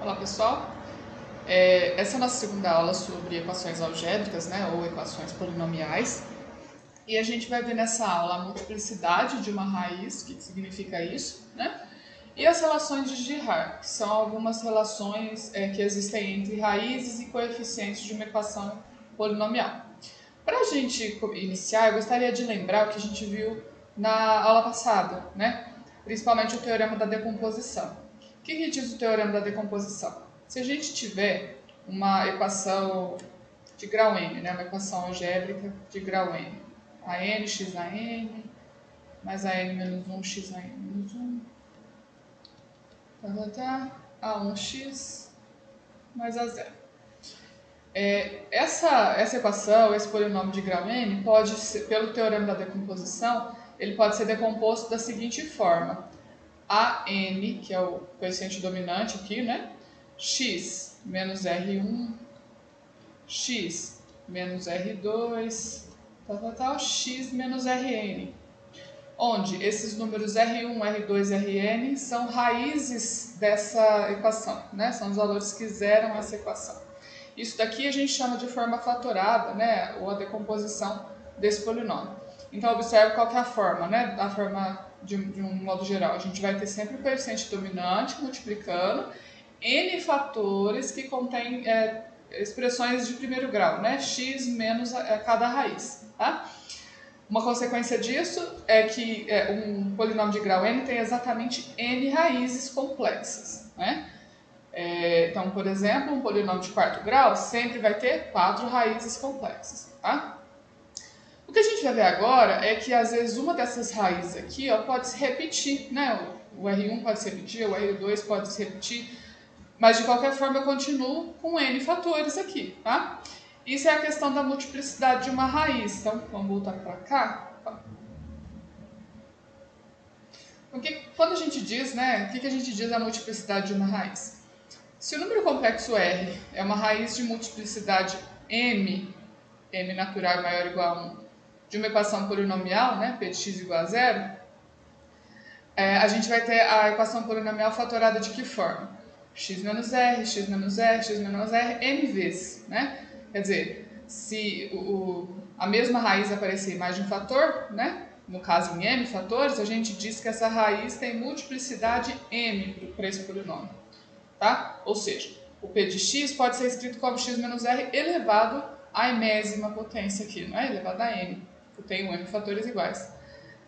Olá pessoal, essa é a nossa segunda aula sobre equações algébricas, né, ou equações polinomiais, e a gente vai ver nessa aula a multiplicidade de uma raiz, o que significa isso, né, e as relações de Girard, que são algumas relações que existem entre raízes e coeficientes de uma equação polinomial. Para a gente iniciar, eu gostaria de lembrar o que a gente viu na aula passada, né, principalmente o teorema da decomposição. O que diz o teorema da decomposição? Se a gente tiver uma equação de grau n, né, uma equação algébrica de grau n, a n x a n mais a n menos 1 x a n menos 1, a 1x mais a 0. Essa equação, esse polinômio de grau n, pode ser, pelo teorema da decomposição, ele pode ser decomposto da seguinte forma: a n, que é o coeficiente dominante aqui, né? X menos R1, x menos R2, x menos Rn. Onde esses números R1, R2 e Rn são raízes dessa equação, né? São os valores que zeram essa equação. Isso daqui a gente chama de forma fatorada, né? Ou a decomposição desse polinômio. Então, observe qual que é a forma, né? A forma de um modo geral. A gente vai ter sempre o coeficiente dominante multiplicando n fatores que contêm expressões de primeiro grau, né? X menos cada raiz, tá? Uma consequência disso é que um polinômio de grau n tem exatamente n raízes complexas, né? Então, por exemplo, um polinômio de quarto grau sempre vai ter 4 raízes complexas, tá? O que a gente vai ver agora é que, às vezes, uma dessas raízes aqui pode se repetir, né? O R1 pode se repetir, o R2 pode se repetir, mas, de qualquer forma, eu continuo com n fatores aqui, tá? Isso é a questão da multiplicidade de uma raiz. Então, vamos voltar para cá. Porque quando a gente diz, né, o que a gente diz da multiplicidade de uma raiz? Se o número complexo R é uma raiz de multiplicidade m natural maior ou igual a 1, de uma equação polinomial, né, p de x igual a 0, a gente vai ter a equação polinomial fatorada de que forma? X menos R, x menos R, x menos R, n vezes, né? Quer dizer, se a mesma raiz aparecer em mais de um fator, né? No caso em m fatores, a gente diz que essa raiz tem multiplicidade m para esse polinômio, tá? Ou seja, o p de x pode ser escrito como x menos r elevado à enésima potência aqui, não é? Elevado a n, que tem m fatores iguais.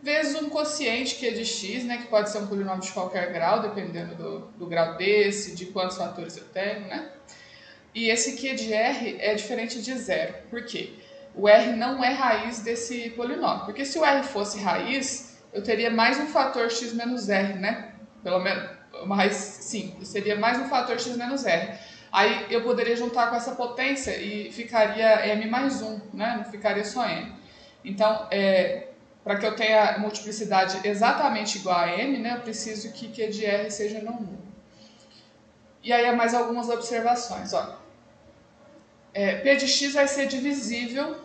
Vezes um quociente que é de x, né, que pode ser um polinômio de qualquer grau, dependendo do grau desse, de quantos fatores eu tenho, né? E esse Q de R é diferente de zero. Por quê? O R não é raiz desse polinômio. Porque se o R fosse raiz, eu teria mais um fator x menos R, né? Pelo menos uma raiz simples. Seria mais um fator x menos R. Aí eu poderia juntar com essa potência e ficaria m mais 1, né? Não ficaria só m. Então, para que eu tenha multiplicidade exatamente igual a m, né, eu preciso que Q de R seja não nulo. E aí, mais algumas observações. Ó. P de x vai ser divisível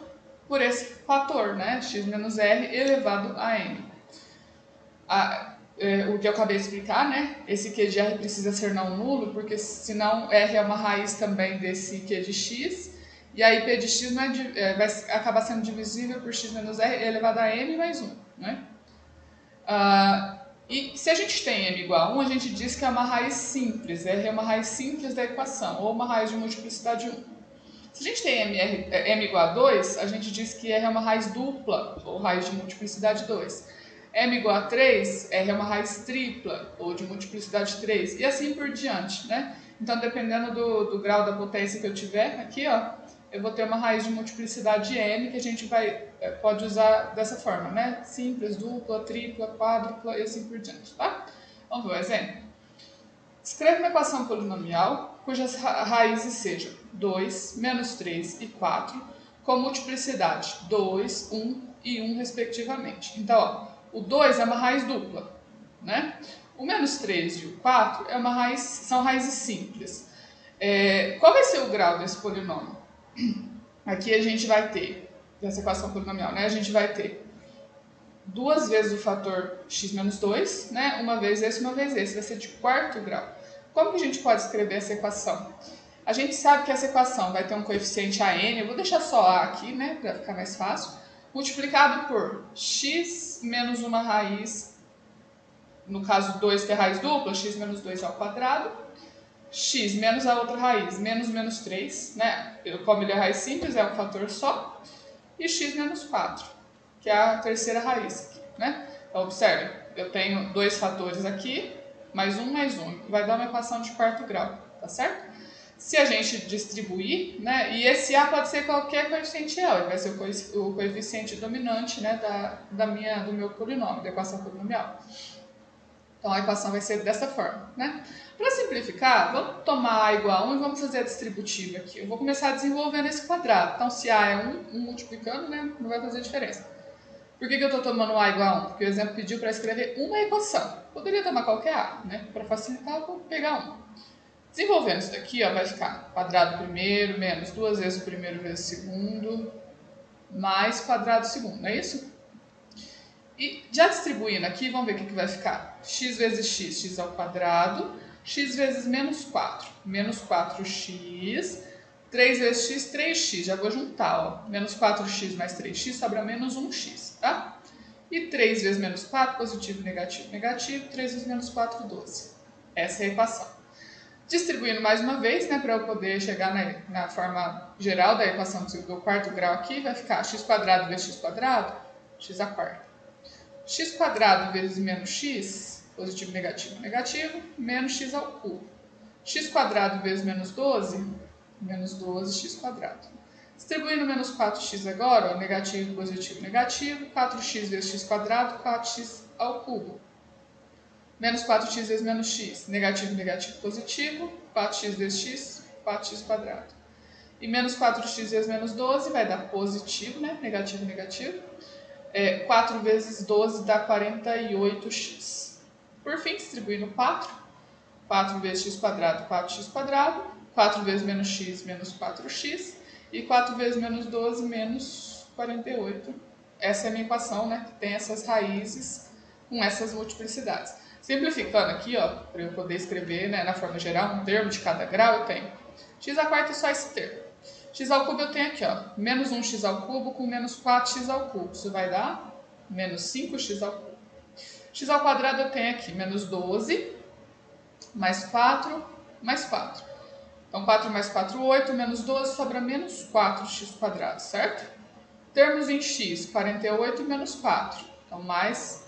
por esse fator, né, x menos r elevado a m. O que eu acabei de explicar, né, esse Q de r precisa ser não nulo, porque senão r é uma raiz também desse Q de x, e aí P de x vai acabar sendo divisível por x menos r elevado a m mais 1. Né? E se a gente tem m igual a 1, a gente diz que é uma raiz simples. R é uma raiz simples da equação, ou uma raiz de multiplicidade 1. Se a gente tem m igual a 2, a gente diz que R é uma raiz dupla, ou raiz de multiplicidade 2. M igual a 3, R é uma raiz tripla, ou de multiplicidade 3, e assim por diante, né? Então, dependendo do grau da potência que eu tiver, aqui, ó, eu vou ter uma raiz de multiplicidade m que a gente pode usar dessa forma, né? Simples, dupla, tripla, quádrupla e assim por diante, tá? Vamos ver o exemplo. Escreve uma equação polinomial cujas raízes sejam 2, menos 3 e 4, com multiplicidade 2, 1 e 1 respectivamente. Então, ó, o 2 é uma raiz dupla, né? O menos 3 e o 4 são raízes simples. Qual vai ser o grau desse polinômio? Aqui a gente vai ter, dessa equação polinomial, né? A gente vai ter duas vezes o fator x menos 2, né? Uma vez esse, vai ser de quarto grau. como que a gente pode escrever essa equação? A gente sabe que essa equação vai ter um coeficiente AN, eu vou deixar só A aqui, né, para ficar mais fácil, multiplicado por x menos uma raiz, no caso 2 que é raiz dupla, x menos 2 ao quadrado, x menos a outra raiz, menos 3, né, como ele é raiz simples, é um fator só, e x menos 4, que é a terceira raiz aqui, né. Então, observe, eu tenho dois fatores aqui, mais um, vai dar uma equação de quarto grau, tá certo? Se a gente distribuir, né, e esse A pode ser qualquer coeficiente L, ele vai ser o coeficiente dominante, né, do meu polinômio, da equação polinomial. Então a equação vai ser dessa forma, né? Para simplificar, vamos tomar A igual a 1 e vamos fazer a distributiva aqui. Eu vou começar desenvolvendo esse quadrado. Então se A é 1 multiplicando, né, não vai fazer diferença. Por que eu estou tomando A igual a 1? Porque o exemplo pediu para escrever uma equação. Poderia tomar qualquer A, né? Para facilitar, eu vou pegar 1. Desenvolvendo isso daqui, ó, vai ficar quadrado primeiro menos 2 vezes o primeiro vezes o segundo, mais quadrado segundo, não é isso? E já distribuindo aqui, vamos ver o que vai ficar. X vezes x, x ao quadrado, x vezes menos 4, menos 4x, 3 vezes x, 3x, já vou juntar, ó, menos 4x mais 3x sobra menos 1x, tá? E 3 vezes menos 4, positivo, negativo, 3 vezes menos 4, 12. Essa é a equação. Distribuindo mais uma vez, né, para eu poder chegar na forma geral da equação do quarto grau aqui, vai ficar x quadrado vezes x quadrado, x a quarta. X quadrado vezes menos x, positivo, negativo, menos x ao cubo. X quadrado vezes menos 12 x quadrado. Distribuindo menos 4x agora, ó, negativo, negativo, 4x vezes x quadrado, 4x ao cubo. Menos 4x vezes menos x, negativo, positivo, 4x vezes x, 4x quadrado. E menos 4x vezes menos 12 vai dar positivo, né? Negativo. 4 vezes 12 dá 48x. Por fim, distribuindo 4. 4 vezes x quadrado, 4x quadrado. 4 vezes menos x, menos 4x. E 4 vezes menos 12, menos 48. Essa é a minha equação, né? Que tem essas raízes com essas multiplicidades. Simplificando aqui, ó, para eu poder escrever, né, na forma geral, um termo de cada grau, eu tenho x a quarta é só esse termo. X ao cubo eu tenho aqui, ó, menos 1x ao cubo com menos 4x ao cubo. Isso vai dar menos 5x ao cubo. X ao quadrado eu tenho aqui menos 12, mais 4, mais 4. Então 4 mais 4, 8, menos 12 sobra menos 4x quadrado, certo? Termos em x, 48 e menos 4. Então mais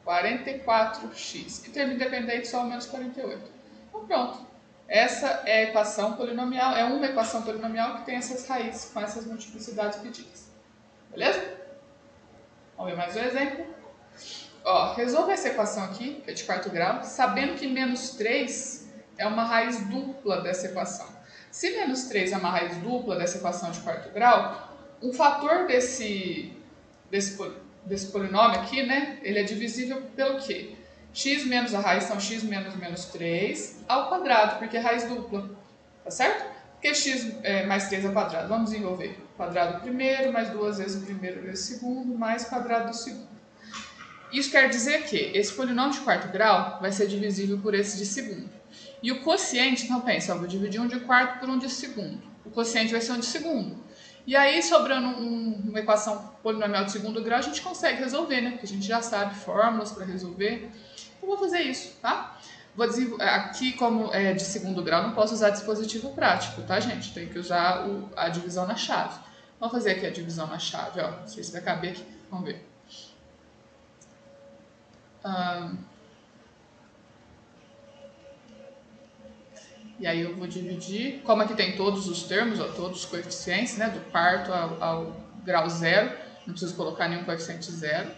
44x. E termo independente só o menos 48. Então pronto. Essa é a equação polinomial, é uma equação polinomial que tem essas raízes com essas multiplicidades pedidas. Beleza? Vamos ver mais um exemplo. Ó, resolva essa equação aqui, que é de quarto grau, sabendo que menos 3 é uma raiz dupla dessa equação. Se menos 3 é uma raiz dupla dessa equação de quarto grau, um fator desse polinômio aqui, né, ele é divisível pelo quê? X menos a raiz são x menos menos 3 ao quadrado, porque é raiz dupla, tá certo? Porque x mais 3 ao quadrado, vamos desenvolver. Quadrado do primeiro, mais 2 vezes o primeiro vezes o segundo, mais quadrado do segundo. Isso quer dizer que esse polinômio de quarto grau vai ser divisível por esse de segundo. E o quociente, então pensa, eu vou dividir um de quarto por um de segundo. O quociente vai ser um de segundo. E aí, sobrando uma equação polinomial de segundo grau, a gente consegue resolver, né? Porque a gente já sabe fórmulas para resolver. Eu vou fazer isso, tá? Aqui, como é de segundo grau, não posso usar dispositivo prático, tá, gente? Tem que usar a divisão na chave. Vamos fazer aqui a divisão na chave, ó. Não sei se vai caber aqui. Vamos ver. E aí eu vou dividir, como aqui tem todos os termos, ó, todos os coeficientes, né, do quarto ao grau zero, não preciso colocar nenhum coeficiente zero.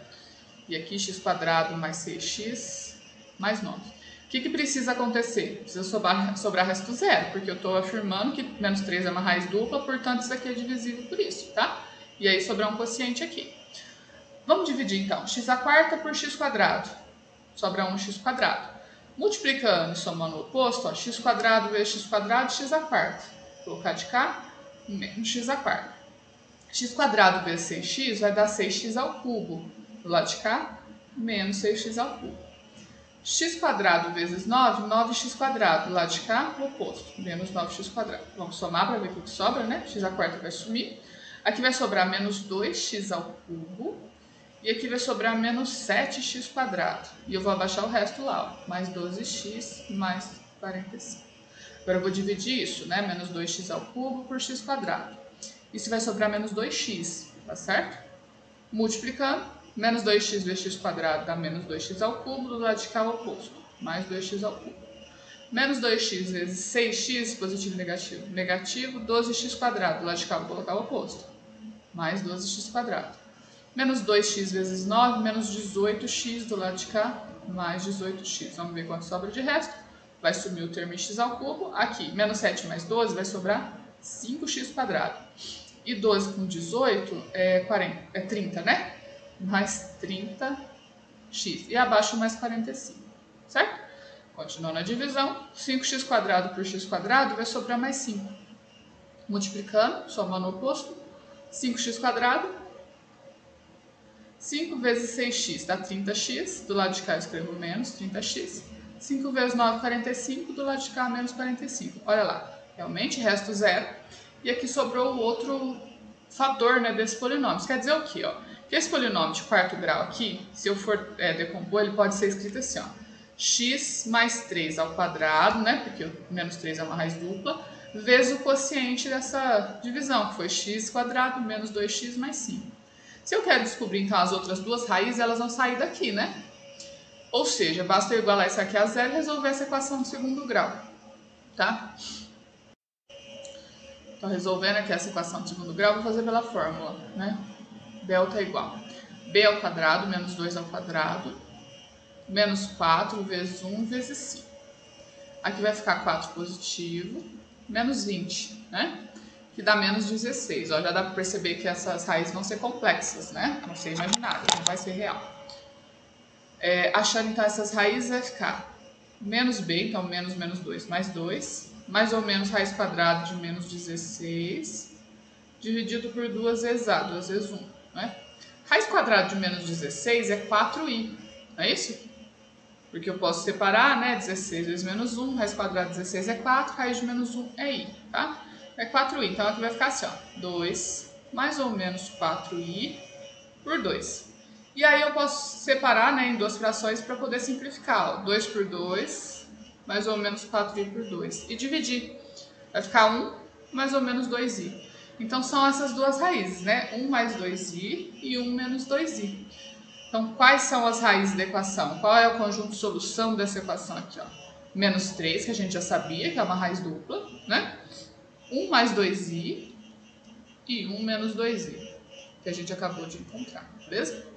E aqui x quadrado mais 6x mais 9. O que precisa acontecer? Precisa sobrar resto zero, porque eu estou afirmando que menos 3 é uma raiz dupla, portanto isso aqui é divisível por isso, tá? E aí sobrar um quociente aqui. Vamos dividir então, x a quarta por x quadrado, sobra 1x quadrado. Multiplicando e somando o oposto, ó, x quadrado vezes x quadrado, x a quarta. Vou colocar de cá, menos x a quarta. X quadrado vezes 6x vai dar 6x ao cubo. Do lado de cá, menos 6x ao cubo. x² vezes 9, 9x². Do lado de cá, o oposto, menos 9x². Vamos somar para ver o que sobra, né? x² vai sumir. Aqui vai sobrar menos 2x². E aqui vai sobrar menos 7x². E eu vou abaixar o resto lá, ó. Mais 12x mais 45. Agora eu vou dividir isso, né? Menos 2x³ por x². Isso vai sobrar menos 2x, tá certo? Multiplicando, menos 2x vezes x² dá menos 2x³, do lado de cá o oposto, mais 2x³. Menos 2x vezes 6x, positivo e negativo, negativo, 12x², do lado de cá vou colocar o oposto, mais 12x². Menos 2x vezes 9, menos 18x, do lado de cá, mais 18x. Vamos ver quanto sobra de resto. Vai sumir o termo x², aqui, menos 7 mais 12 vai sobrar 5x². E 12 com 18 é 30, né? Mais 30x. E abaixo mais 45, certo? Continuando a divisão, 5x² por x² vai sobrar mais 5. Multiplicando, somando o oposto, 5x². 5 vezes 6x dá 30x. Do lado de cá eu escrevo menos 30x. 5 vezes 9, 45. Do lado de cá, menos 45. Olha lá, realmente resto zero. E aqui sobrou o outro fator, né, desse polinômio. Isso quer dizer o quê? Ó? Que esse polinômio de quarto grau aqui, se eu for decompor, ele pode ser escrito assim, ó, x mais 3 ao quadrado, né, porque o menos 3 é uma raiz dupla, vezes o quociente dessa divisão, que foi x² menos 2x mais 5. Se eu quero descobrir, então, as outras duas raízes, elas vão sair daqui, né? Ou seja, basta eu igualar isso aqui a zero e resolver essa equação de segundo grau, tá? Então, resolvendo aqui essa equação de segundo grau, vou fazer pela fórmula, né? Delta é igual a b ao quadrado menos 2 ao quadrado, menos 4 vezes 1 vezes 5. Aqui vai ficar 4 positivo, menos 20, né? Que dá menos 16. Ó, já dá para perceber que essas raízes vão ser complexas, né? Vão ser imaginárias, não vai ser real. Achando então essas raízes, vai ficar menos b, então menos menos 2 mais 2, mais ou menos raiz quadrada de menos 16, dividido por 2 vezes a, 2 vezes 1. Né? Raiz quadrada de menos 16 é 4i, não é isso? Porque eu posso separar, né? 16 vezes menos 1, raiz quadrada de 16 é 4, raiz de menos 1 é i, tá? É 4i, então aqui vai ficar assim, ó, 2 mais ou menos 4i por 2. E aí eu posso separar, né, em duas frações para poder simplificar, ó, 2 por 2, mais ou menos 4i por 2. E dividir, vai ficar 1 mais ou menos 2i. Então são essas duas raízes, né, 1 mais 2i e 1 menos 2i. Então quais são as raízes da equação? Qual é o conjunto de solução dessa equação aqui, ó? Menos 3, que a gente já sabia, que é uma raiz dupla, né? 1 mais 2i e 1 menos 2i, que a gente acabou de encontrar, beleza?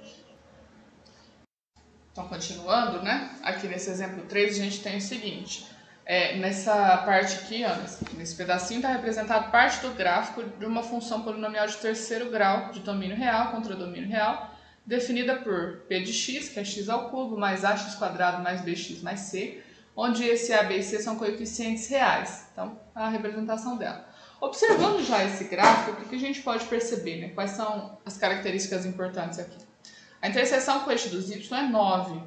Então, continuando, né? Aqui nesse exemplo 3, a gente tem o seguinte. Nessa parte aqui, ó, nesse pedacinho, está representado parte do gráfico de uma função polinomial de terceiro grau de domínio real contra domínio real, definida por p de x, que é x² mais ax² mais bx mais c, onde esse a, b e c são coeficientes reais. Então, a representação dela. Observando já esse gráfico, o que a gente pode perceber, né? Quais são as características importantes aqui? A interseção com o eixo dos y é 9. O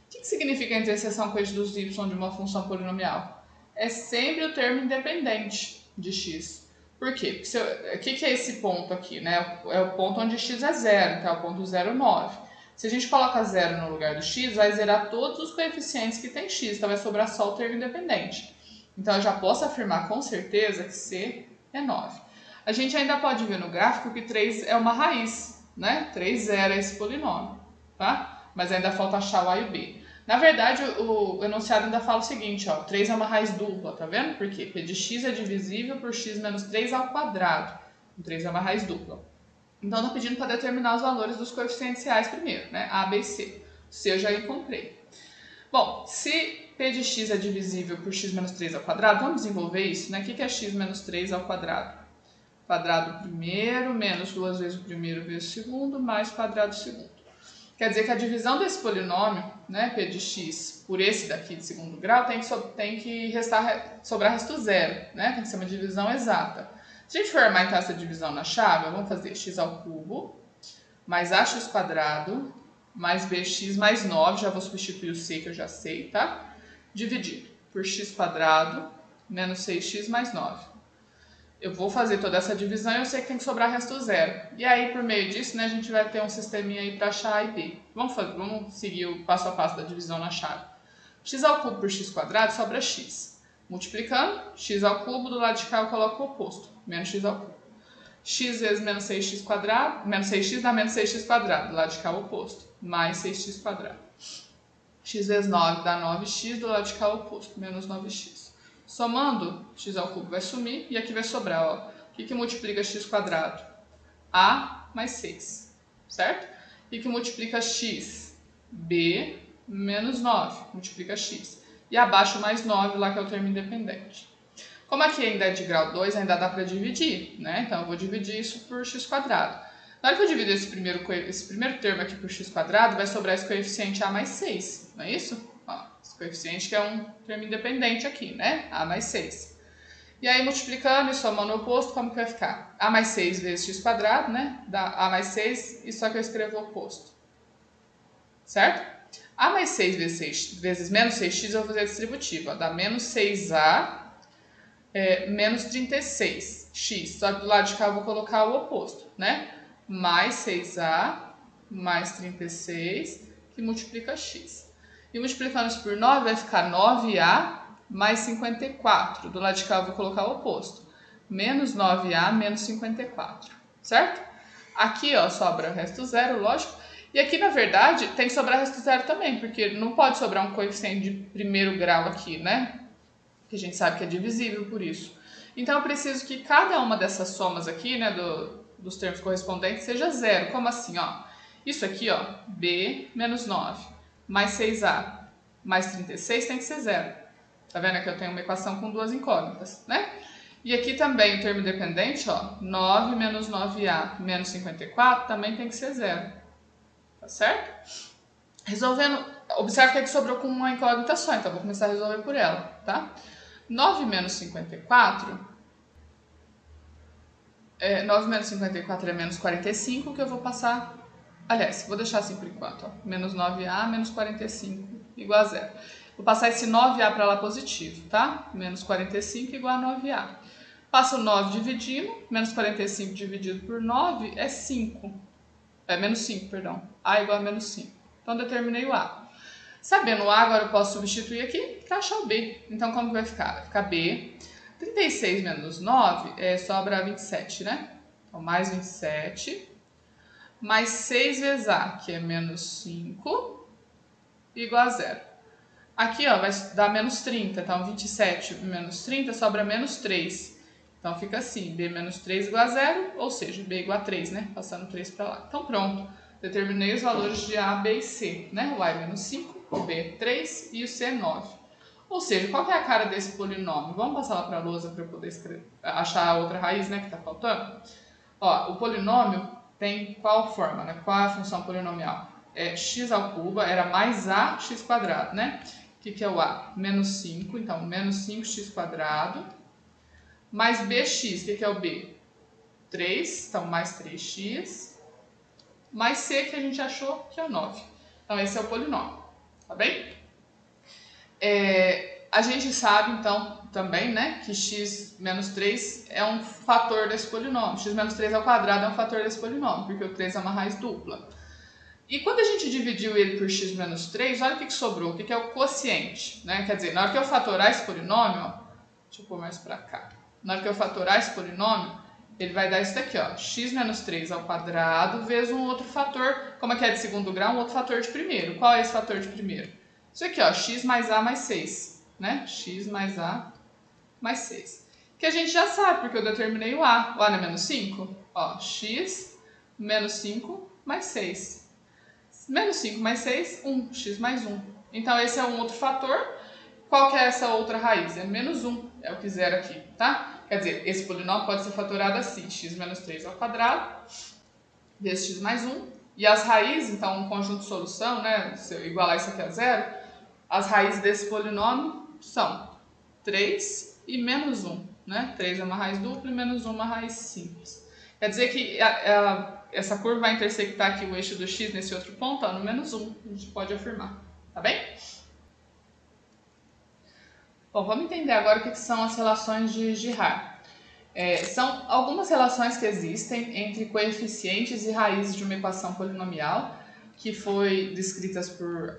que significa a interseção com o eixo dos y de uma função polinomial? É sempre o termo independente de x. Por quê? Porque o que é esse ponto aqui? Né? É o ponto onde x é zero, que é o ponto 0, 9. Se a gente coloca 0 no lugar do x, vai zerar todos os coeficientes que tem x, então vai sobrar só o termo independente. Então eu já posso afirmar com certeza que c é 9. A gente ainda pode ver no gráfico que 3 é uma raiz, né? 3 zera esse polinômio, tá? Mas ainda falta achar o a e o b. Na verdade, o enunciado ainda fala o seguinte, ó, 3 é uma raiz dupla, tá vendo? Por quê? Porque de x é divisível por x menos 3 ao quadrado. 3 é uma raiz dupla. Então, estou pedindo para determinar os valores dos coeficientes reais primeiro, né? A, B e C. C eu já encontrei. Bom, se p de x é divisível por x menos 3 ao quadrado, vamos desenvolver isso, né? O que é x menos 3 ao quadrado? Quadrado primeiro, menos 2 vezes o primeiro vezes o segundo, mais quadrado segundo. Quer dizer que a divisão desse polinômio, né, p de x, por esse daqui de segundo grau, tem que sobrar resto zero, né? Tem que ser uma divisão exata. Se a gente formar então essa divisão na chave, vamos fazer x² mais ax² mais bx mais 9, já vou substituir o c que eu já sei, tá? Dividido por x² menos 6x mais 9. Eu vou fazer toda essa divisão e eu sei que tem que sobrar resto zero. E aí, por meio disso, né, a gente vai ter um sisteminha aí para achar A e B. Vamos seguir o passo a passo da divisão na chave. x² por x² sobra x. Multiplicando, x² do lado de cá eu coloco o oposto, menos x². X vezes menos 6x², menos 6x dá menos 6x², do lado de cá o oposto, mais 6x². X vezes 9 dá 9x, do lado de cá o oposto, menos 9x. Somando, x² vai sumir e aqui vai sobrar, ó. O que multiplica x²? A mais 6, certo? E que multiplica x? B menos 9, multiplica x. E abaixo mais 9 lá que é o termo independente. Como aqui ainda é de grau 2, ainda dá para dividir, né? Então eu vou dividir isso por x². Na hora que eu dividir esse primeiro termo aqui por x², vai sobrar esse coeficiente A mais 6, não é isso? Ó, esse coeficiente que é um termo independente aqui, né? A mais 6. E aí, multiplicando e somando o oposto, como que vai ficar? A mais 6 vezes x², né? Dá A mais 6, e só que eu escrevo o oposto. Certo? A mais 6 vezes menos 6x, eu vou fazer a distributiva. Ó, dá menos 6A menos 36x. Só que do lado de cá eu vou colocar o oposto, né? Mais 6A mais 36, que multiplica x. E multiplicando isso por 9, vai ficar 9A mais 54. Do lado de cá eu vou colocar o oposto. Menos 9A menos 54. Certo? Aqui, ó, sobra o resto zero, lógico. E aqui, na verdade, tem que sobrar resto zero também, porque não pode sobrar um coeficiente de primeiro grau aqui, né? Que a gente sabe que é divisível por isso. Então, eu preciso que cada uma dessas somas aqui, né, dos termos correspondentes, seja zero. Como assim, ó? Isso aqui, ó, B menos 9 mais 6A mais 36 tem que ser zero. Tá vendo que eu tenho uma equação com duas incógnitas, né? E aqui também o termo dependente, ó, 9 menos 9A menos 54 também tem que ser zero. Tá certo? Resolvendo, observe que aqui sobrou com uma incógnita só, então vou começar a resolver por ela, tá? 9 menos 54 é menos 45, que eu vou passar. Aliás, vou deixar assim por enquanto, ó. Menos 9A menos 45 igual a zero. Vou passar esse 9A para lá positivo, tá? Menos 45 igual a 9A. Passo o 9 dividindo, menos 45 dividido por 9 é 5. É menos 5, perdão. A igual a menos 5. Então, determinei o A. Sabendo o A, agora eu posso substituir aqui para achar o B. Então, como que vai ficar? Vai ficar B. 36 menos 9 sobra 27, né? Então, mais 27. Mais 6 vezes A, que é menos 5, igual a zero. Aqui, ó, vai dar menos 30. Então, 27 menos 30 sobra menos 3. Então, fica assim, B menos 3 igual a zero, ou seja, B igual a 3, né? Passando 3 para lá. Então, pronto. Determinei os valores de A, B e C, né? O A é menos 5, o B é 3 e o C é 9. Ou seja, qual que é a cara desse polinômio? Vamos passar lá para a lousa para eu poder achar a outra raiz, né, que está faltando? Ó, o polinômio tem qual forma, né? Qual é a função polinomial? É x², era mais ax², né? O que é o A? Menos 5, então menos 5x², mais bx, o que é o B? 3, então mais 3x, mais c, que a gente achou que é o 9. Então esse é o polinômio, tá bem? A gente sabe, então, também, né, que x menos 3 é um fator desse polinômio. X menos 3 ao quadrado é um fator desse polinômio, porque o 3 é uma raiz dupla. E quando a gente dividiu ele por x menos 3, olha o que sobrou, o que é o quociente, né? Quer dizer, na hora que eu fatorar esse polinômio, ó, deixa eu pôr mais pra cá. Na hora que eu fatorar esse polinômio, ele vai dar isso daqui, ó, x menos 3 ao quadrado vezes um outro fator, como é que é de segundo grau, um outro fator de primeiro. Qual é esse fator de primeiro? Isso aqui, ó, x mais a mais 6, né? X mais a mais 6. Que a gente já sabe, porque eu determinei o A. O A não é menos 5? Ó, x menos 5 mais 6. Menos 5 mais 6, 1. X mais 1. Então, esse é um outro fator. Qual que é essa outra raiz? É menos 1. É o que zero aqui, tá? Quer dizer, esse polinômio pode ser fatorado assim. X menos 3 ao quadrado vezes x mais 1. E as raízes, então, um conjunto de solução, né? Se eu igualar isso aqui a zero, as raízes desse polinômio são 3 e menos 1, né? 3 é uma raiz dupla e menos 1 é uma raiz simples. Quer dizer que essa curva vai intersectar aqui o eixo do x nesse outro ponto, ó, no -1, a gente pode afirmar, tá bem? Bom, vamos entender agora o que são as relações de Girard. São algumas relações que existem entre coeficientes e raízes de uma equação polinomial, que foi descritas por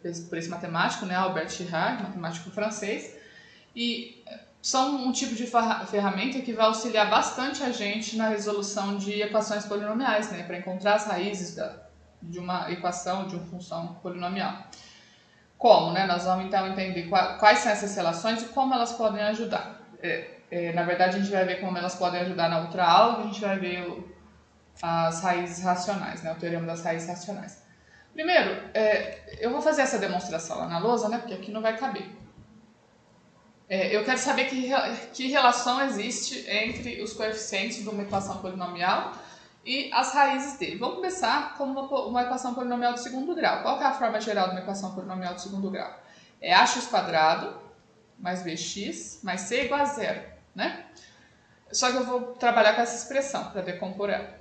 esse matemático, né, Albert Girard, matemático francês, e são um tipo de ferramenta que vai auxiliar bastante a gente na resolução de equações polinomiais, né, para encontrar as raízes de uma equação, de uma função polinomial. Como, né? Nós vamos então entender quais são essas relações e como elas podem ajudar. Na verdade, a gente vai ver como elas podem ajudar na outra aula, que a gente vai ver as raízes racionais, né? O teorema das raízes racionais. Primeiro, eu vou fazer essa demonstração lá na lousa, né? Porque aqui não vai caber. Eu quero saber que relação existe entre os coeficientes de uma equação polinomial e as raízes dele. Vamos começar com uma equação polinomial de segundo grau. Qual que é a forma geral de uma equação polinomial de segundo grau? É ax² mais bx mais c igual a zero, né? Só que eu vou trabalhar com essa expressão para decompor ela.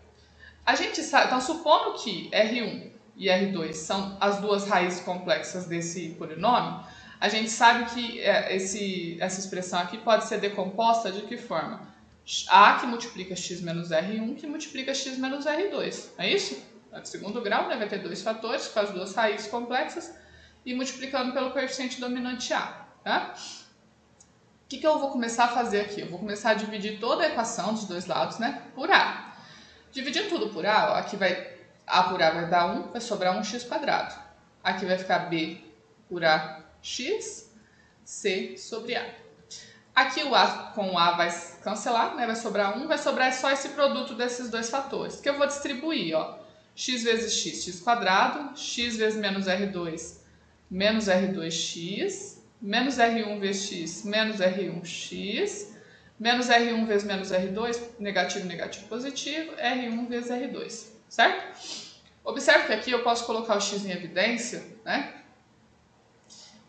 A gente sabe, então supondo que R1 e R2 são as duas raízes complexas desse polinômio, a gente sabe que essa expressão aqui pode ser decomposta de que forma? A que multiplica x menos R1 que multiplica x menos R2. É isso? De segundo grau, né? Vai ter dois fatores com as duas raízes complexas e multiplicando pelo coeficiente dominante A. Tá? O que eu vou começar a fazer aqui? Eu vou começar a dividir toda a equação dos dois lados, né, por A. Dividindo tudo por A, ó, aqui A por A vai dar 1, vai sobrar 1x². Aqui vai ficar B por A x, C sobre A. Aqui o A com o A vai cancelar, né? Vai sobrar 1, vai sobrar só esse produto desses dois fatores, que eu vou distribuir, ó. X vezes x, x², x vezes menos R2, menos R2x, menos R1 vezes x, menos R1x, menos R1 vezes menos R2, negativo, negativo, positivo, R1 vezes R2, certo? Observe que aqui eu posso colocar o x em evidência, né?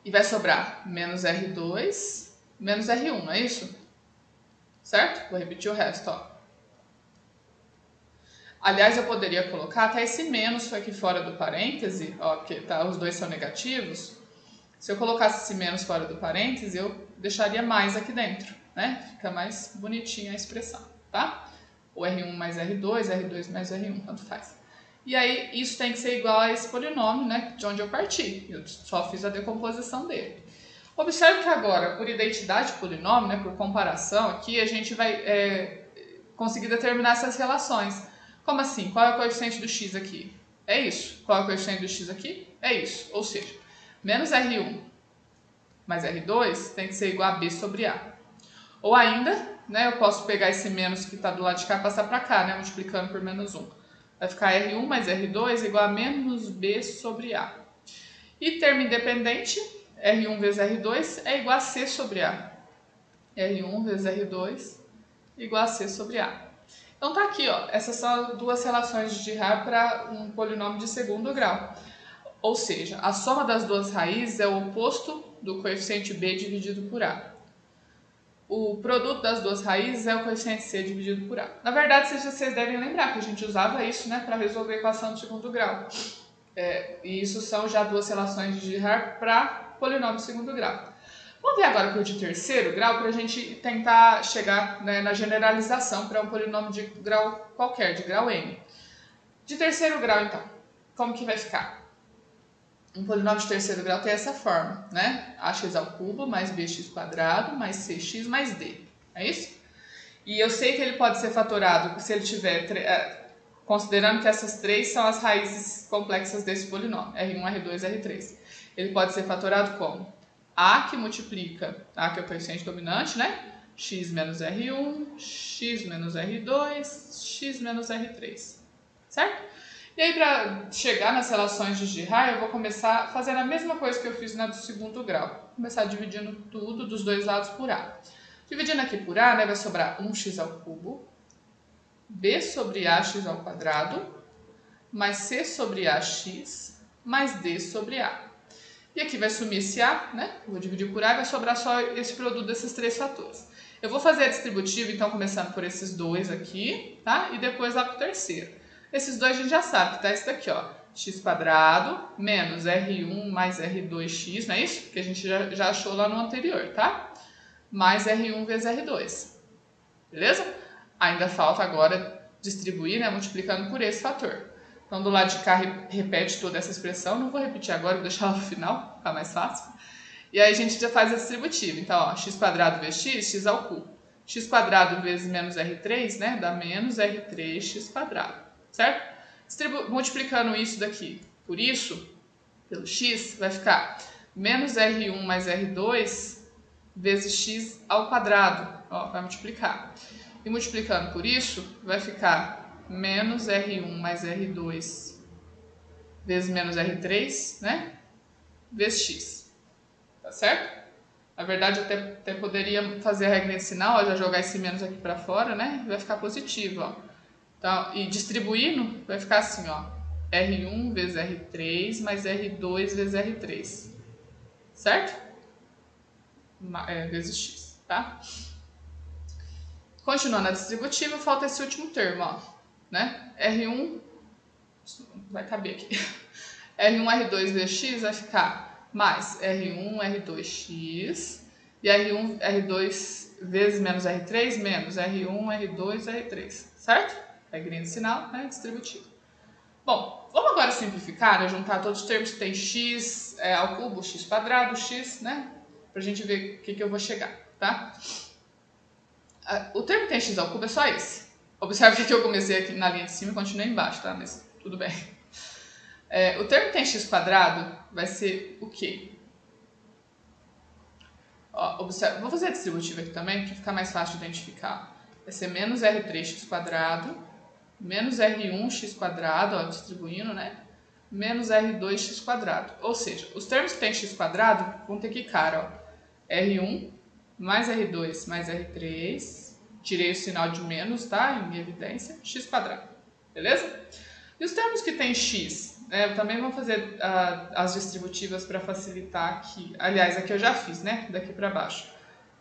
E vai sobrar menos R2, menos R1, não é isso? Certo? Vou repetir o resto, ó. Aliás, eu poderia colocar até esse menos aqui fora do parêntese, ó, porque os dois são negativos. Se eu colocasse esse menos fora do parêntese, eu deixaria mais aqui dentro, né? Fica mais bonitinha a expressão, tá? Ou R1 mais R2, R2 mais R1, tanto faz. E aí, isso tem que ser igual a esse polinômio, né, de onde eu parti. Eu só fiz a decomposição dele. Observe que agora, por identidade de polinômio, né, por comparação aqui, a gente vai conseguir determinar essas relações. Como assim? Qual é o coeficiente do x aqui? É isso. Qual é o coeficiente do x aqui? É isso. Ou seja, menos R1 mais R2 tem que ser igual a B sobre A. Ou ainda, né, eu posso pegar esse menos que está do lado de cá e passar para cá, né, multiplicando por menos 1. Vai ficar R1 mais R2 igual a menos B sobre A. E termo independente, R1 vezes R2 é igual a C sobre A. R1 vezes R2 igual a C sobre A. Então tá aqui, ó, essas são as duas relações de Girard para um polinômio de segundo grau. Ou seja, a soma das duas raízes é o oposto do coeficiente B dividido por A. O produto das duas raízes é o coeficiente C dividido por A. Na verdade, vocês devem lembrar que a gente usava isso, né, para resolver a equação de segundo grau. E isso são já duas relações de Girard para polinômio de segundo grau. Vamos ver agora para o de terceiro grau, para a gente tentar chegar, né, na generalização para um polinômio de grau qualquer, de grau n. De terceiro grau, então, como que vai ficar? Um polinômio de terceiro grau tem essa forma, né? Ax² mais bx² mais cx mais d. É isso? E eu sei que ele pode ser fatorado se ele tiver, considerando que essas três são as raízes complexas desse polinômio, R1, R2, R3. Ele pode ser fatorado como? A que multiplica, A que é o coeficiente dominante, né? X menos R1, X menos R2, X menos R3. Certo? E aí, para chegar nas relações de Girard, eu vou começar fazendo a mesma coisa que eu fiz na do segundo grau. Vou começar dividindo tudo dos dois lados por A. Dividindo aqui por A, né, vai sobrar 1x², B sobre Ax², mais C sobre Ax, mais D sobre A. E aqui vai sumir esse A, né? Eu vou dividir por A e vai sobrar só esse produto desses três fatores. Eu vou fazer a distributiva, então, começando por esses dois aqui, tá? E depois lá pro terceiro. Esses dois a gente já sabe que tá isso daqui, ó. X² menos R1 mais R2x, não é isso? Que a gente já achou lá no anterior, tá? Mais R1 vezes R2. Beleza? Ainda falta agora distribuir, né? Multiplicando por esse fator. Então, do lado de cá, repete toda essa expressão. Não vou repetir agora, vou deixar ela no final, ficar mais fácil. E aí a gente já faz a distributiva. Então, ó, x² vezes x, x ao cubo. x² vezes menos R3, né? Dá menos R3x², certo? Multiplicando isso daqui por isso, pelo x, vai ficar menos R1 mais R2 vezes x ao quadrado. Ó, vai multiplicar. E multiplicando por isso, vai ficar menos R1 mais R2 vezes menos R3, né? Vezes x. Tá certo? Na verdade, eu até poderia fazer a regra de sinal, ó, já jogar esse menos aqui para fora, né? Vai ficar positivo, ó. Então, e distribuindo, vai ficar assim, ó. R1 vezes R3 mais R2 vezes R3. Certo? Vezes x, tá? Continuando a distributiva, falta esse último termo, ó. Né? R1, vai caber aqui. R1, R2 vezes x vai ficar mais R1, R2x. E R1, R2 vezes menos R3, menos R1, R2, R3. Certo? Regrinha de sinal, né? Distributiva. Bom, vamos agora simplificar, né? Juntar todos os termos que tem x ao cubo, x², x, né? Pra gente ver o que eu vou chegar, tá? O termo que tem x ao cubo é só esse. Observe que eu comecei aqui na linha de cima e continuei embaixo, tá? Mas tudo bem. O termo que tem x² vai ser o quê? Ó, observe, vou fazer a distributiva aqui também, para ficar mais fácil de identificar. Vai ser menos R3x², menos R1x², ó, distribuindo, né? Menos R2x². Ou seja, os termos que tem x² vão ter que ficar, ó. R1 mais R2 mais R3. Tirei o sinal de menos, tá? Em evidência. X². Beleza? E os termos que tem x, né? Eu também vou fazer as distributivas para facilitar aqui. Aliás, aqui eu já fiz, né? Daqui para baixo.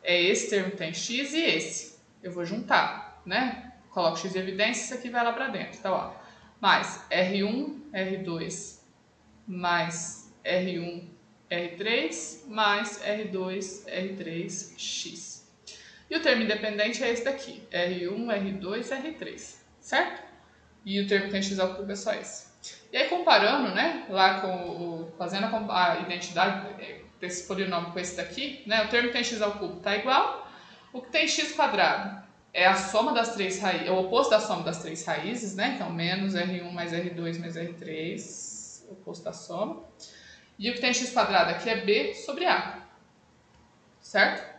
É esse termo que tem x e esse. Eu vou juntar, né? Coloco x em evidência, isso aqui vai lá para dentro. Então, ó. Mais R1, R2, mais R1, R3, mais R2, R3x. E o termo independente é esse daqui, R1, R2, R3, certo? E o termo que tem x ao cubo é só esse. E aí comparando, né, lá fazendo a identidade desse polinômio com esse daqui, né, o termo que tem x ao cubo está igual. O que tem x² é a soma das três raízes, é o oposto da soma das três raízes, né? Então, menos R1 mais R2 mais R3, oposto da soma. E o que tem x² aqui é b sobre a, certo?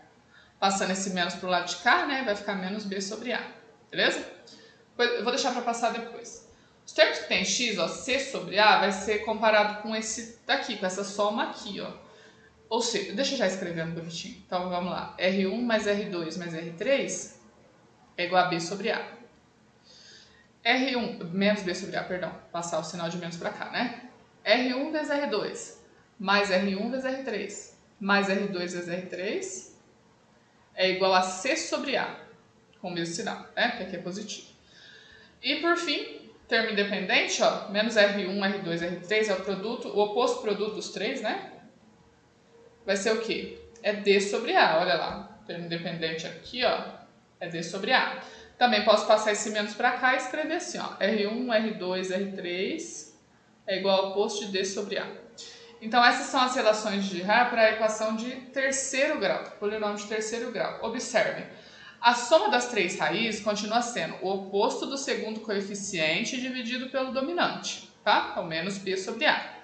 Passando esse menos para o lado de cá, né? Vai ficar menos b sobre a, beleza? Eu vou deixar para passar depois. Os termos que tem x, ó, c sobre a, vai ser comparado com esse daqui, com essa soma aqui, ó. Ou seja, deixa eu já escrevendo bonitinho. Então, vamos lá. R1 mais R2 mais R3 é igual a b sobre a. R1, menos b sobre a, perdão. Passar o sinal de menos para cá, né? R1 vezes R2 mais R1 vezes R3 mais R2 vezes R3 é igual a c sobre a, com o mesmo sinal, né? Porque aqui é positivo. E por fim, termo independente, ó, menos R1, R2, R3 é o produto, o oposto produto dos três, né? Vai ser o quê? É d sobre a, olha lá. Termo independente aqui, ó, é d sobre a. Também posso passar esse menos para cá e escrever assim, ó. R1, R2, R3 é igual ao oposto de d sobre a. Então, essas são as relações de Ra para a equação de terceiro grau, polinômio de terceiro grau. Observem, a soma das três raízes continua sendo o oposto do segundo coeficiente dividido pelo dominante, tá? Então, menos b sobre a.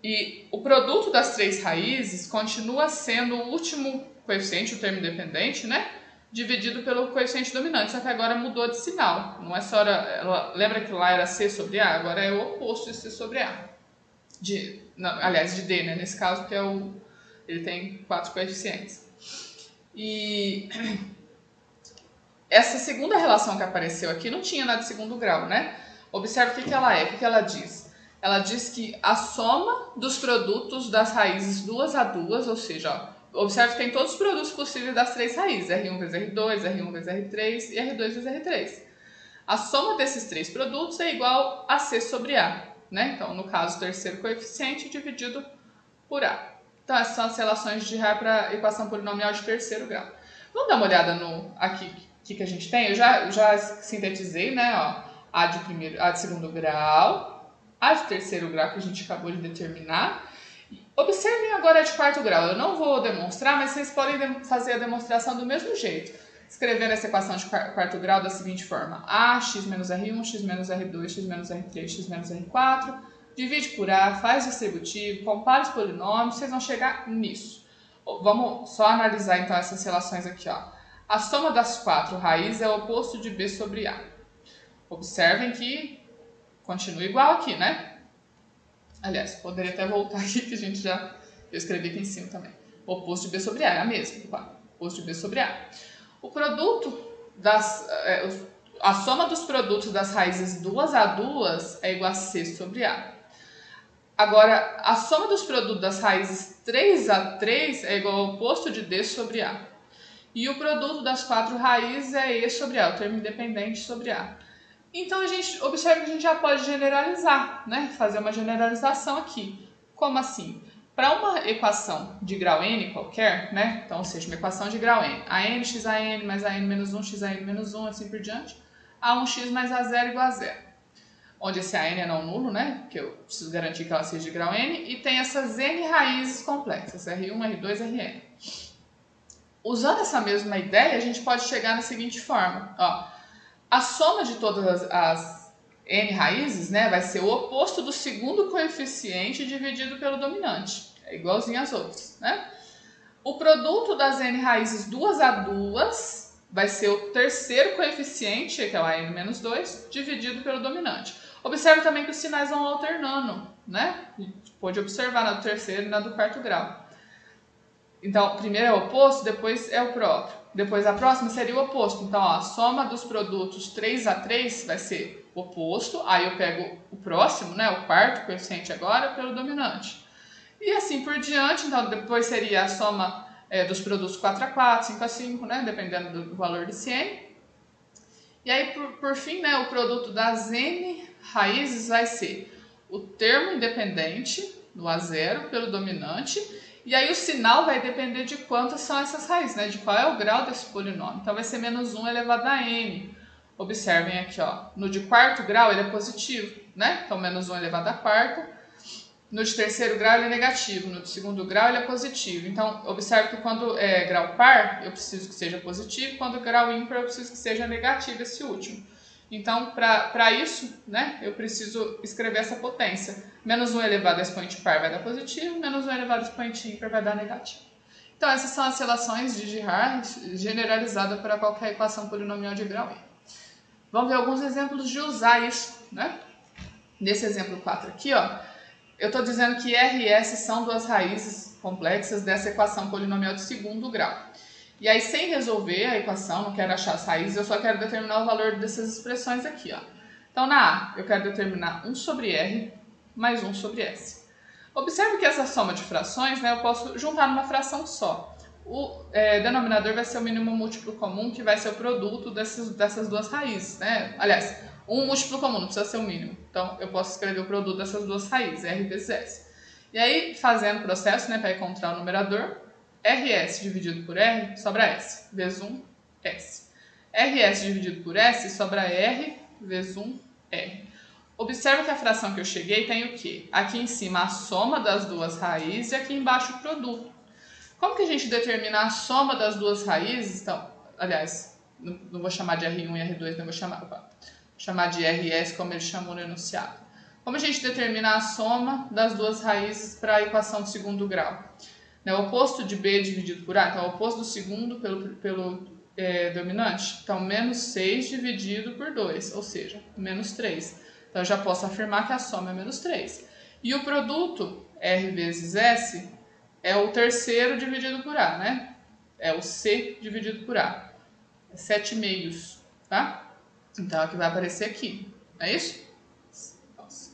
E o produto das três raízes continua sendo o último coeficiente, o termo independente, né? Dividido pelo coeficiente dominante, só que agora mudou de sinal. Não é só, lembra que lá era c sobre a? Agora é o oposto de c sobre a. Aliás, de d, né? Nesse caso, porque ele tem 4 coeficientes. E essa segunda relação que apareceu aqui não tinha na de segundo grau, né? Observe o que ela é, o que ela diz. ela diz que a soma dos produtos das raízes duas a duas, ou seja, ó, observe que tem todos os produtos possíveis das três raízes, R1 vezes R2, R1 vezes R3 e R2 vezes R3. A soma desses três produtos é igual a C sobre A, né? Então, no caso, o terceiro coeficiente dividido por A. Então, essas são as relações de Raia para a equação polinomial de terceiro grau. Vamos dar uma olhada no aqui que a gente tem? Eu já sintetizei, né? Ó, A de segundo grau, A de terceiro grau que a gente acabou de determinar. Observem agora a de quarto grau. Eu não vou demonstrar, mas vocês podem fazer a demonstração do mesmo jeito. Escrevendo essa equação de quarto grau da seguinte forma. A, x menos R1, x menos R2, x menos R3, x menos R4. Divide por A, faz distributivo, compara os polinômios, vocês vão chegar nisso. Vamos só analisar então essas relações aqui, ó. A soma das quatro raízes é o oposto de B sobre A. Observem que continua igual aqui, né? Aliás, poderia até voltar aqui que eu escrevi aqui em cima também. O oposto de B sobre A é a mesma, tá? Oposto de B sobre A. O produto a soma dos produtos das raízes duas a duas é igual a C sobre A. Agora, a soma dos produtos das raízes 3 a 3 é igual ao oposto de D sobre A. E o produto das quatro raízes é E sobre A, o termo independente sobre A. Então, a gente observa que a gente já pode generalizar, né? Fazer uma generalização aqui. Como assim? Para uma equação de grau n qualquer, né? Então, ou seja, uma equação de grau n, AN x AN mais AN menos 1 x AN menos 1, assim por diante, A1x mais A0 igual a zero. Onde esse AN é não nulo, né? Porque eu preciso garantir que ela seja de grau n, e tem essas n raízes complexas, R1, R2, Rn. Usando essa mesma ideia, a gente pode chegar na seguinte forma, ó. A soma de todas as n raízes, né, vai ser o oposto do segundo coeficiente dividido pelo dominante. É igualzinho às outras, né? O produto das n raízes duas a duas vai ser o terceiro coeficiente, que é o an menos 2, dividido pelo dominante. Observe também que os sinais vão alternando, né? A gente pode observar na do terceiro e na do quarto grau. Então, primeiro é o oposto, depois é o próprio. Depois a próxima seria o oposto. Então, ó, a soma dos produtos 3 a 3 vai ser oposto. Aí eu pego o próximo, né, o quarto coeficiente agora, pelo dominante. E assim por diante. Então, depois seria a soma dos produtos 4 a 4, 5 a 5, né, dependendo do valor desse n. E aí, por fim, né, o produto das n raízes vai ser o termo independente do A0 pelo dominante. E aí o sinal vai depender de quantas são essas raízes, né? De qual é o grau desse polinômio. Então vai ser menos 1 elevado a n. Observem aqui, ó. No de quarto grau ele é positivo, né? Então menos 1 elevado a quarta. No de terceiro grau ele é negativo. No de segundo grau ele é positivo. Então observe que quando é grau par, eu preciso que seja positivo. Quando é grau ímpar, eu preciso que seja negativo esse último. Então, para isso, né, eu preciso escrever essa potência. Menos 1 elevado a expoente par vai dar positivo, menos 1 elevado a expoente ímpar vai dar negativo. Então, essas são as relações de Girard generalizadas para qualquer equação polinomial de grau n. Vamos ver alguns exemplos de usar isso, né? Nesse exemplo 4 aqui, ó, eu estou dizendo que R e S são duas raízes complexas dessa equação polinomial de segundo grau. E aí, sem resolver a equação, não quero achar as raízes, eu só quero determinar o valor dessas expressões aqui, ó. Então, na A, eu quero determinar 1 sobre R mais 1 sobre S. Observe que essa soma de frações, né, eu posso juntar numa fração só. O denominador vai ser o mínimo múltiplo comum, que vai ser o produto dessas duas raízes, né? Aliás, um múltiplo comum, não precisa ser o mínimo. Então, eu posso escrever o produto dessas duas raízes, R vezes S. E aí, fazendo o processo, né, para encontrar o numerador, RS dividido por R sobra S, vezes 1, S. RS dividido por S sobra R, vezes 1, R. Observe que a fração que eu cheguei tem o quê? Aqui em cima a soma das duas raízes e aqui embaixo o produto. Como que a gente determina a soma das duas raízes? Então, aliás, não vou chamar de R1 e R2, não vou chamar de RS como ele chamou no enunciado. Como a gente determina a soma das duas raízes para a equação de segundo grau? O oposto de B dividido por A, então o oposto do segundo pelo dominante. Então, menos 6 dividido por 2, ou seja, menos 3. Então, eu já posso afirmar que a soma é menos 3. E o produto, R vezes S, é o terceiro dividido por A, né? É o C dividido por A. É 7 meios, tá? Então, é o que vai aparecer aqui. É isso? Nossa.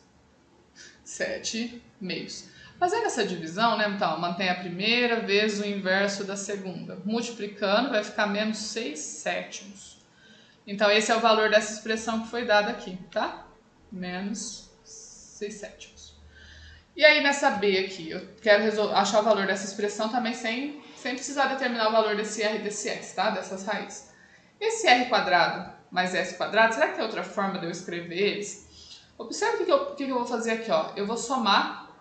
7 meios. Fazendo essa divisão, né, então, mantém a primeira vezes o inverso da segunda. Multiplicando, vai ficar menos 6 sétimos. Então, esse é o valor dessa expressão que foi dada aqui, tá? Menos 6 sétimos. E aí, nessa B aqui, eu quero achar o valor dessa expressão também sem precisar determinar o valor desse R e desse S, tá? Dessas raízes. Esse R quadrado mais S quadrado, será que tem outra forma de eu escrever eles? Observe o que eu vou fazer aqui, ó. Eu vou somar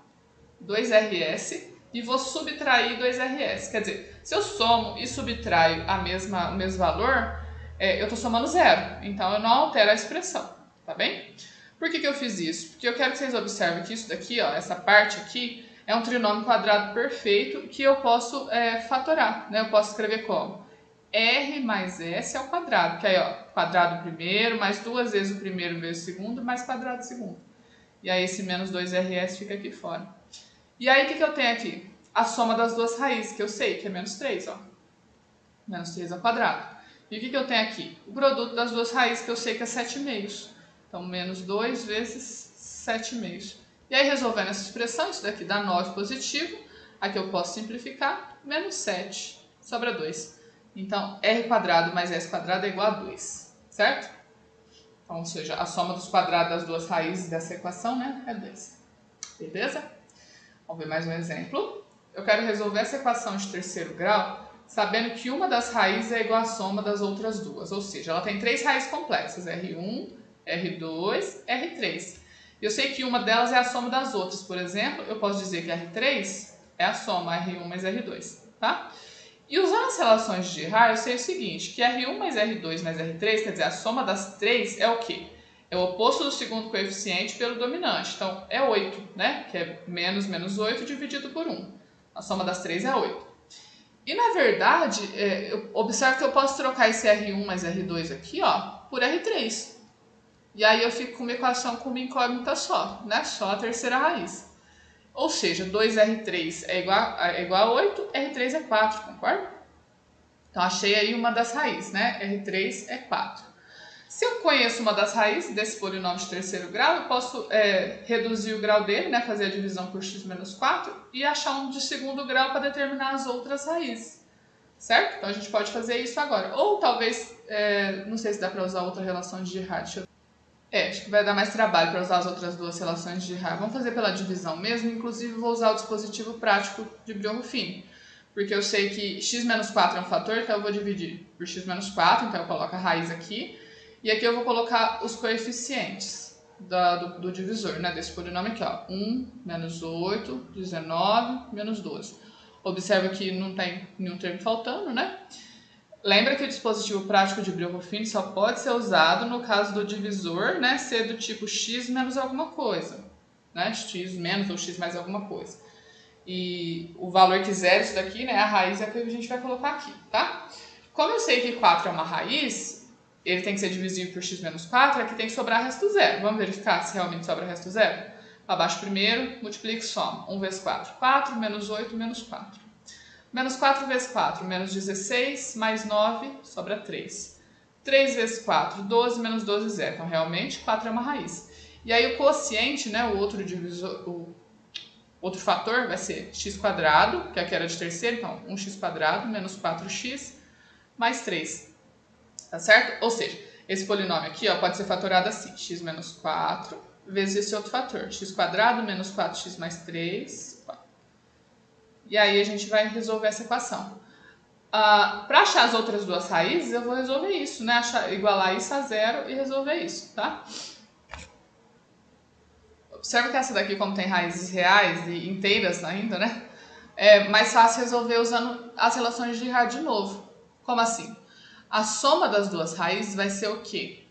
2RS e vou subtrair 2RS. Quer dizer, se eu somo e subtraio o mesmo valor, eu estou somando zero. Então, eu não altero a expressão, tá bem? Por que eu fiz isso? Porque eu quero que vocês observem que isso daqui, ó, essa parte aqui, é um trinômio quadrado perfeito que eu posso fatorar, né? Eu posso escrever como? R mais S ao quadrado, que aí, ó, quadrado primeiro, mais 2 vezes o primeiro vezes o segundo, mais quadrado segundo. E aí esse menos 2RS fica aqui fora. E aí, o que eu tenho aqui? A soma das duas raízes, que eu sei que é menos 3, ó. Menos 3 ao quadrado. E o que eu tenho aqui? O produto das duas raízes, que eu sei que é 7 meios. Então, menos 2 vezes 7 meios. E aí, resolvendo essa expressão, isso daqui dá 9 positivo. Aqui eu posso simplificar, menos 7, sobra 2. Então, R quadrado mais S quadrado é igual a 2, certo? Então, ou seja, a soma dos quadrados das duas raízes dessa equação, né, é 2. Beleza? Vamos ver mais um exemplo. Eu quero resolver essa equação de terceiro grau, sabendo que uma das raízes é igual à soma das outras duas. Ou seja, ela tem 3 raízes complexas, R1, R2, R3. Eu sei que uma delas é a soma das outras. Por exemplo, eu posso dizer que R3 é a soma R1 mais R2, tá? E usando as relações de Girard, eu sei o seguinte, que R1 mais R2 mais R3, quer dizer, a soma das 3 é o quê? É o oposto do segundo coeficiente pelo dominante. Então, é 8, né? Que é menos 8 dividido por 1. A soma das 3 é 8. E, na verdade, observe que eu posso trocar esse R1 mais R2 aqui, ó, por R3. E aí eu fico com uma equação com uma incógnita só, né? Só a terceira raiz. Ou seja, 2R3 é igual a 8, R3 é 4, concorda? Então, achei aí uma das raízes, né? R3 é 4. Se eu conheço uma das raízes desse polinômio de terceiro grau, eu posso reduzir o grau dele, né? Fazer a divisão por x menos 4 e achar um de segundo grau para determinar as outras raízes. Certo? Então, a gente pode fazer isso agora. Ou talvez, não sei se dá para usar outra relação de Girard. Acho que vai dar mais trabalho para usar as outras duas relações de Girard. Vamos fazer pela divisão mesmo, inclusive vou usar o dispositivo prático de Brio-Ruffini. Porque eu sei que x menos 4 é um fator, então eu vou dividir por x menos 4, então eu coloco a raiz aqui. E aqui eu vou colocar os coeficientes do divisor, né, desse polinômio aqui, ó. 1, menos 8, 19, menos 12. Observa que não tem nenhum termo faltando, né? Lembra que o dispositivo prático de Brio-Ruffini só pode ser usado no caso do divisor, né, ser do tipo x menos alguma coisa, né, x menos ou x mais alguma coisa. E o valor que zero isso daqui, né, a raiz é o que a gente vai colocar aqui, tá? Como eu sei que 4 é uma raiz, ele tem que ser divisível por x menos 4, aqui tem que sobrar resto zero. Vamos verificar se realmente sobra resto zero? Abaixo primeiro, multiplica e soma. 1 vezes 4, 4, menos 8, menos 4. Menos 4 vezes 4, menos 16, mais 9, sobra 3. 3 vezes 4, 12, menos 12, 0. Então, realmente, 4 é uma raiz. E aí, o quociente, né, o outro divisor, o outro fator vai ser x quadrado, que aqui era de terceiro, então, 1x quadrado, menos 4x, mais 3. Tá certo? Ou seja, esse polinômio aqui, ó, pode ser fatorado assim, x menos 4, vezes esse outro fator, x quadrado, menos 4x mais 3, 4. E aí a gente vai resolver essa equação. Para achar as outras duas raízes, eu vou resolver isso, né? Igualar isso a zero e resolver isso, tá? Observe que essa daqui, como tem raízes reais e inteiras ainda, né? É mais fácil resolver usando as relações de Girard de novo. Como assim? A soma das duas raízes vai ser o quê?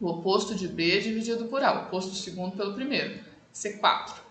O oposto de B dividido por A, o oposto do segundo pelo primeiro, vai ser 4.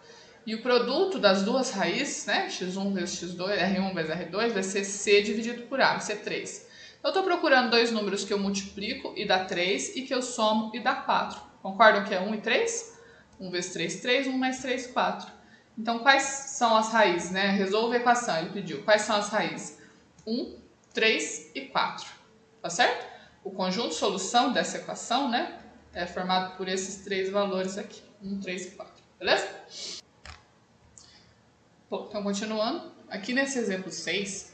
E o produto das duas raízes, né, x1 vezes x2, R1 vezes R2, vai ser C dividido por A, vai ser 3. Eu estou procurando dois números que eu multiplico e dá 3 e que eu somo e dá 4. Concordam que é 1 e 3? 1 vezes 3, 3, 1 mais 3, 4. Então, quais são as raízes, né? Resolva a equação, ele pediu. Quais são as raízes? 1, 3 e 4. Tá certo? O conjunto solução dessa equação, né, é formado por esses três valores aqui. 1, 3 e 4. Beleza? Bom, então continuando, aqui nesse exemplo 6,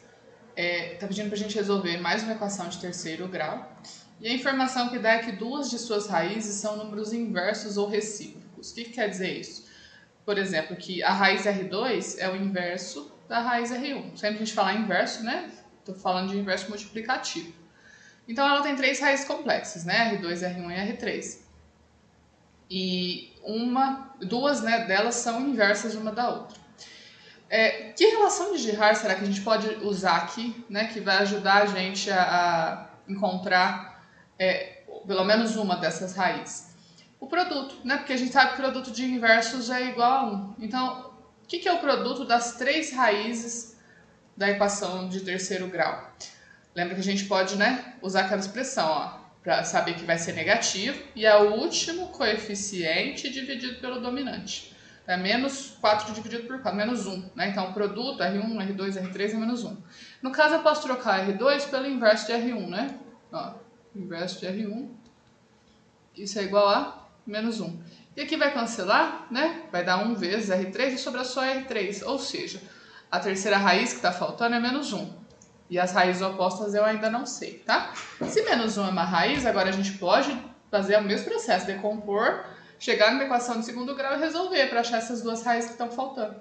está pedindo para a gente resolver mais uma equação de terceiro grau. E a informação que dá é que duas de suas raízes são números inversos ou recíprocos. O que quer dizer isso? Por exemplo, que a raiz R2 é o inverso da raiz R1. Sempre a gente falar inverso, né? Estou falando de inverso multiplicativo. Então ela tem três raízes complexas, né? R2, R1 e R3. E duas, né, delas são inversas uma da outra. Que relação de Girard será que a gente pode usar aqui, né, que vai ajudar a gente a encontrar pelo menos uma dessas raízes? O produto, né, porque a gente sabe que o produto de inversos é igual a 1. Então, o que é o produto das três raízes da equação de terceiro grau? Lembra que a gente pode, né, usar aquela expressão, para saber que vai ser negativo, e é o último coeficiente dividido pelo dominante. É menos 4 dividido por 4, menos 1. Né? Então, o produto R1, R2, R3 é menos 1. No caso, eu posso trocar R2 pelo inverso de R1, né? Ó, inverso de R1, isso é igual a menos 1. E aqui vai cancelar, né? Vai dar 1 vezes R3 e sobra só R3. Ou seja, a terceira raiz que está faltando é menos 1. E as raízes opostas eu ainda não sei, tá? Se menos 1 é uma raiz, agora a gente pode fazer o mesmo processo, decompor, chegar numa equação de segundo grau e resolver para achar essas duas raízes que estão faltando.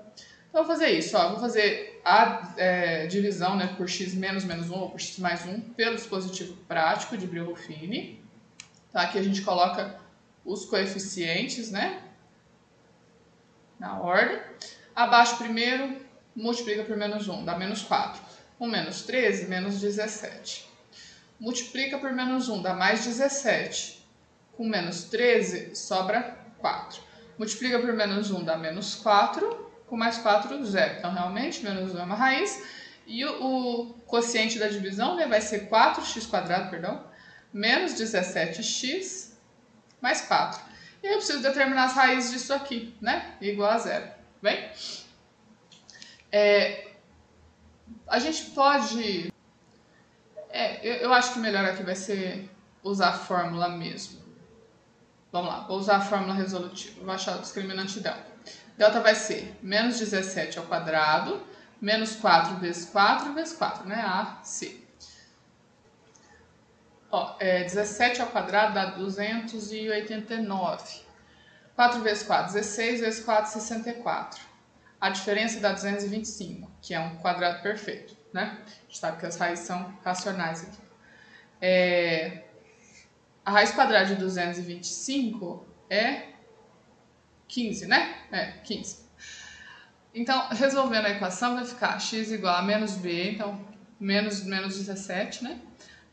Então, eu vou fazer isso, ó. Vou fazer a divisão, né, por x menos menos 1 ou por x mais 1 pelo dispositivo prático de Brio-Ruffini. Tá? Aqui a gente coloca os coeficientes, né, na ordem. Abaixo primeiro, multiplica por menos 1, dá menos 4. 1 menos 13, menos 17. Multiplica por menos 1, dá mais 17. Com menos 13, sobra 4. Multiplica por menos 1, dá menos 4. Com mais 4, 0. Então, realmente, menos 1 é uma raiz. E o quociente da divisão, né, vai ser 4x², menos 17x mais 4. E eu preciso determinar as raízes disso aqui, né? Igual a 0. Bem? A gente pode... eu acho que melhor aqui vai ser usar a fórmula mesmo. Vamos lá, vou usar a fórmula resolutiva. Vou achar o discriminante delta. Delta vai ser menos 17 ao quadrado, menos 4 vezes 4 vezes 4, né? AC. 17 ao quadrado dá 289. 4 vezes 4, 16 vezes 4, 64. A diferença dá 225, que é um quadrado perfeito, né? A gente sabe que as raízes são racionais aqui. A raiz quadrada de 225 é 15, né? 15. Então, resolvendo a equação, vai ficar x igual a menos b, então, menos 17, né?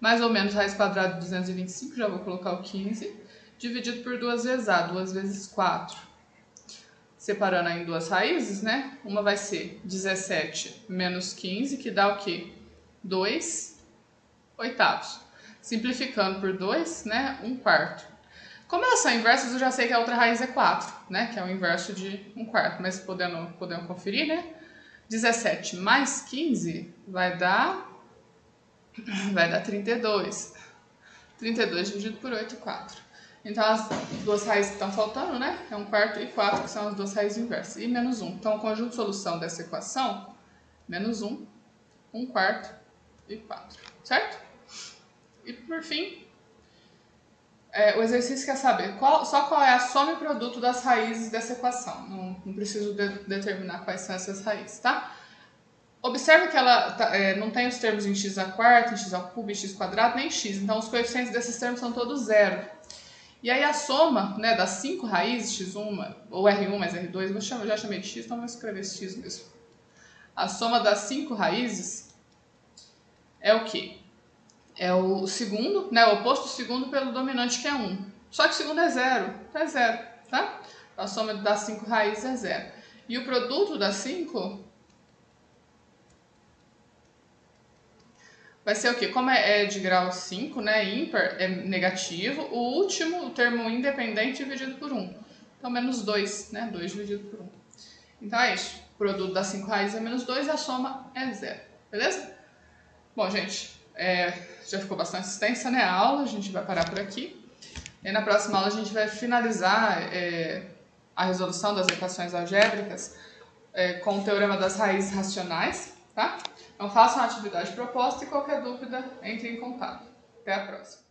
Mais ou menos raiz quadrada de 225, já vou colocar o 15, dividido por 2 vezes a, 2 vezes 4. Separando aí em duas raízes, né? Uma vai ser 17 menos 15, que dá o quê? 2 oitavos. Simplificando por 2, né? 1/4. Como elas são inversas, eu já sei que a outra raiz é 4, né? Que é o inverso de 1/4. Mas podemos conferir, né? 17 mais 15 vai dar 32. 32 dividido por 8, 4. Então, as duas raízes que estão faltando, né? É 1/4 e 4, que são as duas raízes inversas. E menos 1. Então, o conjunto de solução dessa equação, menos 1, 1/4 e 4. Certo? E, por fim, o exercício quer saber qual é a soma e produto das raízes dessa equação. Não preciso determinar quais são essas raízes, tá? Observe que ela não tem os termos em x², em x³ em x², nem x. Então, os coeficientes desses termos são todos zero. E aí a soma, né, das 5 raízes, x1, ou R1 mais R2, eu já chamei de x, então vou escrever x mesmo. A soma das 5 raízes é o quê? É o segundo, né, o oposto do segundo pelo dominante, que é 1. Só que o segundo é 0, então é 0, tá? A soma das 5 raízes é 0. E o produto das 5 vai ser o quê? Como é de grau 5, né, ímpar, é negativo, o último, o termo independente, dividido por 1. Então, menos 2, né, 2 dividido por 1. Então, é isso. O produto das 5 raízes é menos 2 e a soma é 0. Beleza? Bom, gente, já ficou bastante extensa, né, a aula, a gente vai parar por aqui. E na próxima aula a gente vai finalizar a resolução das equações algébricas com o teorema das raízes racionais, tá? Então façam a atividade proposta e qualquer dúvida, entre em contato. Até a próxima.